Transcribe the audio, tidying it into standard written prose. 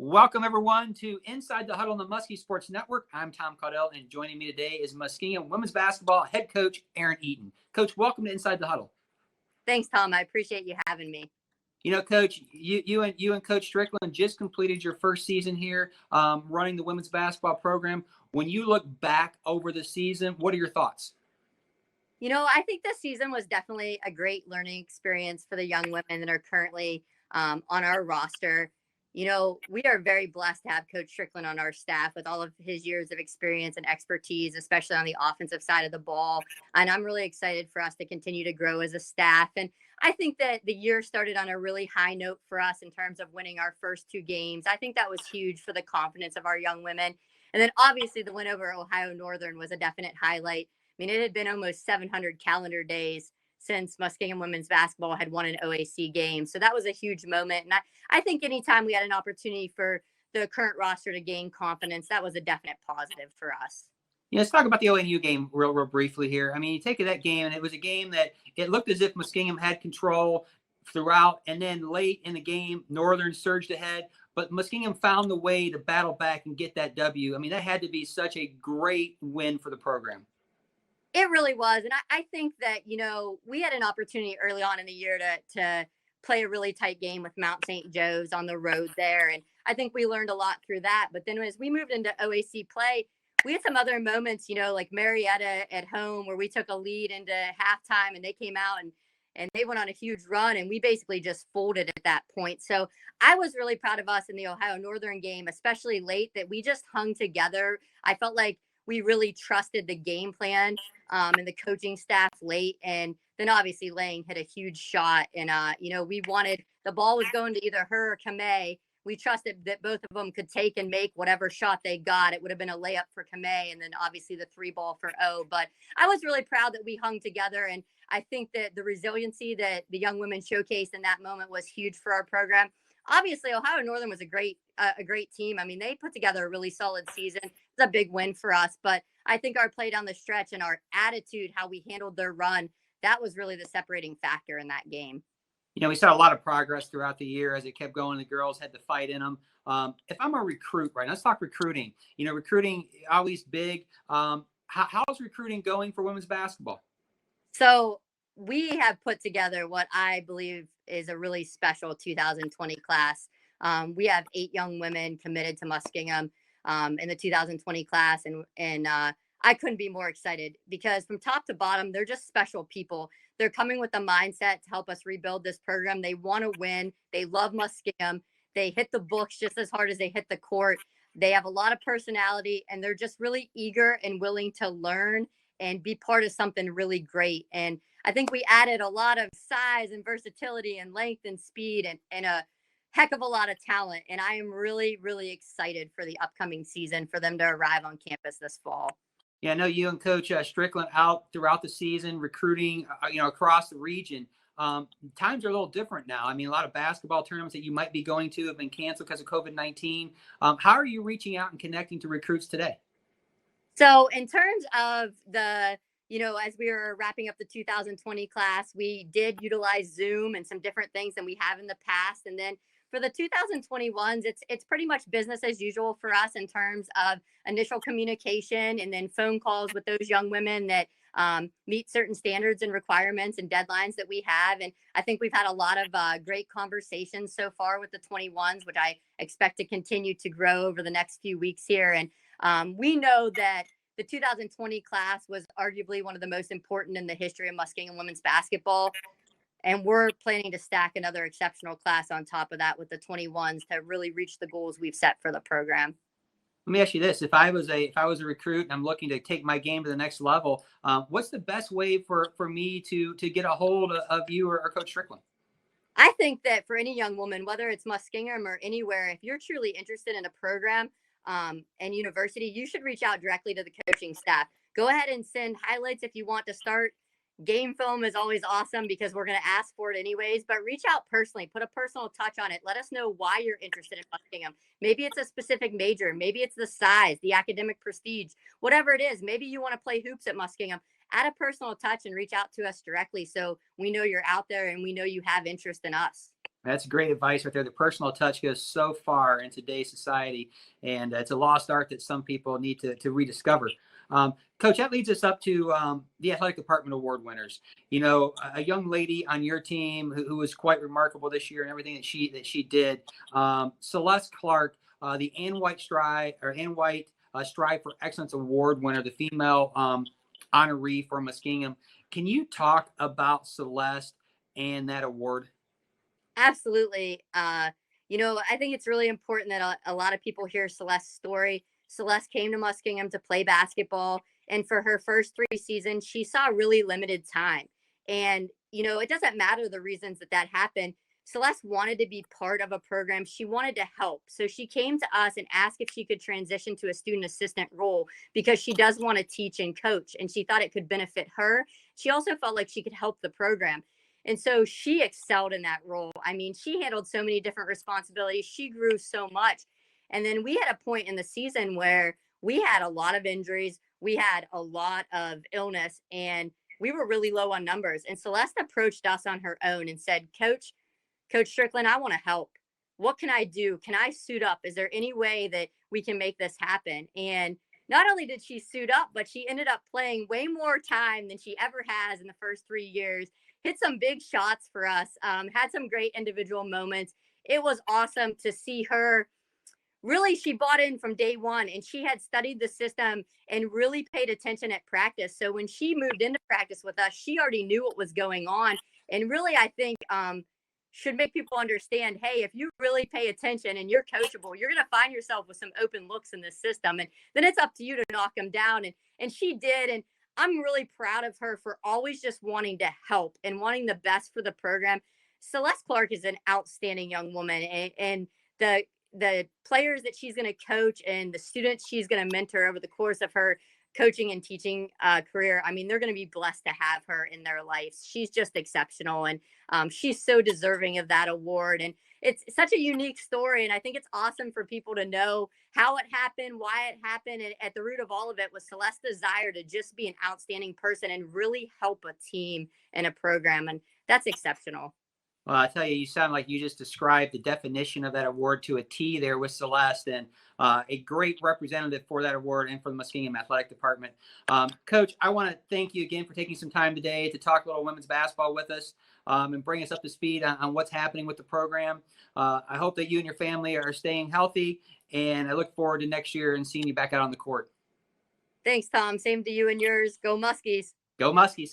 Welcome, everyone, to Inside the Huddle on the Muskie Sports Network. I'm Tom Caudell, and joining me today is Muskingum women's basketball head coach Erin Eaton. Coach, welcome to Inside the Huddle. Thanks, Tom. I appreciate you having me. You know, Coach, you and Coach Strickland just completed your first season here running the women's basketball program. When you look back over the season, what are your thoughts? You know, I think this season was definitely a great learning experience for the young women that are currently on our roster. You know, we are very blessed to have Coach Strickland on our staff with all of his years of experience and expertise, especially on the offensive side of the ball. And I'm really excited for us to continue to grow as a staff. And I think that the year started on a really high note for us in terms of winning our first two games. I think that was huge for the confidence of our young women. And then obviously the win over Ohio Northern was a definite highlight. I mean, it had been almost 700 calendar days since Muskingum women's basketball had won an OAC game. So that was a huge moment. And I think anytime we had an opportunity for the current roster to gain confidence, that was a definite positive for us. Yeah, let's talk about the ONU game real briefly here. I mean, you take that game, and it was a game that it looked as if Muskingum had control throughout, and then late in the game, Northern surged ahead, but Muskingum found the way to battle back and get that W. I mean, that had to be such a great win for the program. It really was. And I think that, you know, we had an opportunity early on in the year to play a really tight game with Mount St. Joe's on the road there. And I think we learned a lot through that. But then as we moved into OAC play, we had some other moments, you know, like Marietta at home where we took a lead into halftime and they came out and they went on a huge run and we basically just folded at that point. So I was really proud of us in the Ohio Northern game, especially late, that we just hung together. I felt like we really trusted the game plan and the coaching staff late. And then obviously Lang hit a huge shot. And, you know, we wanted the ball was going to either her or Kamei. We trusted that both of them could take and make whatever shot they got. It would have been a layup for Kamei and then obviously the 3-ball for O. But I was really proud that we hung together. And I think that the resiliency that the young women showcased in that moment was huge for our program. Obviously, Ohio Northern was a great team. I mean, they put together a really solid season. It's a big win for us. But I think our play down the stretch and our attitude, how we handled their run, that was really the separating factor in that game. You know, we saw a lot of progress throughout the year as it kept going. The girls had the fight in them. If I'm a recruit, right, let's talk recruiting. You know, recruiting always big. How's recruiting going for women's basketball? So we have put together what I believe is a really special 2020 class. We have 8 young women committed to Muskingum in the 2020 class. And I couldn't be more excited because from top to bottom, they're just special people. They're coming with a mindset to help us rebuild this program. They want to win. They love Muskingum. They hit the books just as hard as they hit the court. They have a lot of personality and they're just really eager and willing to learn and be part of something really great. And I think we added a lot of size and versatility and length and speed and a heck of a lot of talent. And I am really, really excited for the upcoming season for them to arrive on campus this fall. Yeah, I know you and Coach Strickland out throughout the season recruiting, you know, across the region. Times are a little different now. I mean, a lot of basketball tournaments that you might be going to have been canceled because of COVID-19. How are you reaching out and connecting to recruits today? So in terms of you know, as we were wrapping up the 2020 class, we did utilize Zoom and some different things than we have in the past. And then for the 2021s, it's pretty much business as usual for us in terms of initial communication and then phone calls with those young women that meet certain standards and requirements and deadlines that we have. And I think we've had a lot of great conversations so far with the 21s, which I expect to continue to grow over the next few weeks here. And we know that the 2020 class was arguably one of the most important in the history of Muskingum women's basketball. And we're planning to stack another exceptional class on top of that with the 21s to really reach the goals we've set for the program. Let me ask you this: if I was a recruit and I'm looking to take my game to the next level, what's the best way for me to get a hold of you or Coach Strickland? I think that for any young woman, whether it's Muskingum or anywhere, if you're truly interested in a program and university, you should reach out directly to the coaching staff. Go ahead and send highlights if you want to start. Game film is always awesome because we're going to ask for it anyways, but reach out personally, put a personal touch on it. Let us know why you're interested in Muskingum. Maybe it's a specific major. Maybe it's the size, the academic prestige, whatever it is. Maybe you want to play hoops at Muskingum. Add a personal touch and reach out to us directly so we know you're out there and we know you have interest in us. That's great advice right there. The personal touch goes so far in today's society, and it's a lost art that some people need to rediscover. Coach, that leads us up to the athletic department award winners. You know, a young lady on your team who was quite remarkable this year and everything that she did. Celeste Clark, the Ann White Strive for Excellence Award winner, the female honoree for Muskingum. Can you talk about Celeste and that award? Absolutely. I think it's really important that a lot of people hear Celeste's story. Celeste came to Muskingum to play basketball, and for her first 3 seasons, she saw really limited time. And it doesn't matter the reasons that happened. Celeste wanted to be part of a program. She wanted to help. So she came to us and asked if she could transition to a student assistant role because she does want to teach and coach, and she thought it could benefit her. She also felt like she could help the program. And so she excelled in that role. I mean, she handled so many different responsibilities. She grew so much. And then we had a point in the season where we had a lot of injuries, we had a lot of illness, and we were really low on numbers. And Celeste approached us on her own and said, Coach Strickland, I want to help. What can I do? Can I suit up? Is there any way that we can make this happen? And not only did she suit up, but she ended up playing way more time than she ever has in the first 3 years, hit some big shots for us, had some great individual moments. It was awesome to see her. Really, she bought in from day one, and she had studied the system and really paid attention at practice. So when she moved into practice with us, she already knew what was going on. And really, I think should make people understand, hey, if you really pay attention and you're coachable, you're going to find yourself with some open looks in this system. And then it's up to you to knock them down. And she did. And I'm really proud of her for always just wanting to help and wanting the best for the program. Celeste Clark is an outstanding young woman, and the players that she's going to coach and the students she's going to mentor over the course of her coaching and teaching career, I mean, they're going to be blessed to have her in their lives. She's just exceptional, and she's so deserving of that award. And it's such a unique story, and I think it's awesome for people to know how it happened, why it happened, and at the root of all of it was Celeste's desire to just be an outstanding person and really help a team and a program, and that's exceptional. Well, I tell you, you sound like you just described the definition of that award to a T there with Celeste, and a great representative for that award and for the Muskingum Athletic Department. Coach, I want to thank you again for taking some time today to talk a little women's basketball with us and bring us up to speed on what's happening with the program. I hope that you and your family are staying healthy, and I look forward to next year and seeing you back out on the court. Thanks, Tom. Same to you and yours. Go Muskies. Go Muskies.